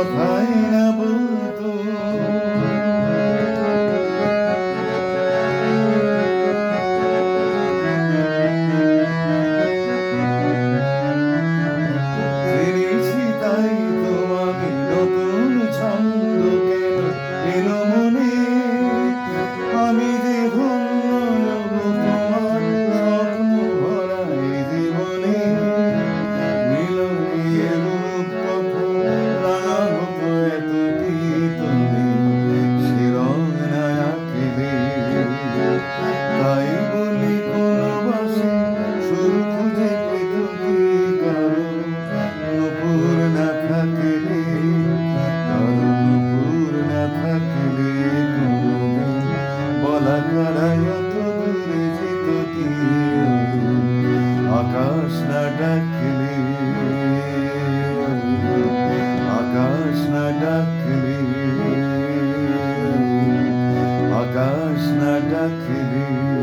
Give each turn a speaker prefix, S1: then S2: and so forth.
S1: কথাই না বলতো। জেনেছি তাই তো আমি নতুন ছন্দ কেন এলো মনে, আমি যে ধন্য তোমার স্বপ্ন ভরা এই জীবনে। মিলনের রূপ কথা রাঙা হতো এত গীতনে, সে রং না আঁকিলে। তাই বলি কোনো বাসে সুর খুঁজে পেত কি কারো নূপুর না থাকলে, কারো নূপুর না থাকলে কোনোদিন বলা করাই অত দূরে যেত কি আকাশ না ডাকলে, আকাশ না ডাকলে, আকাশ না ডাকলে।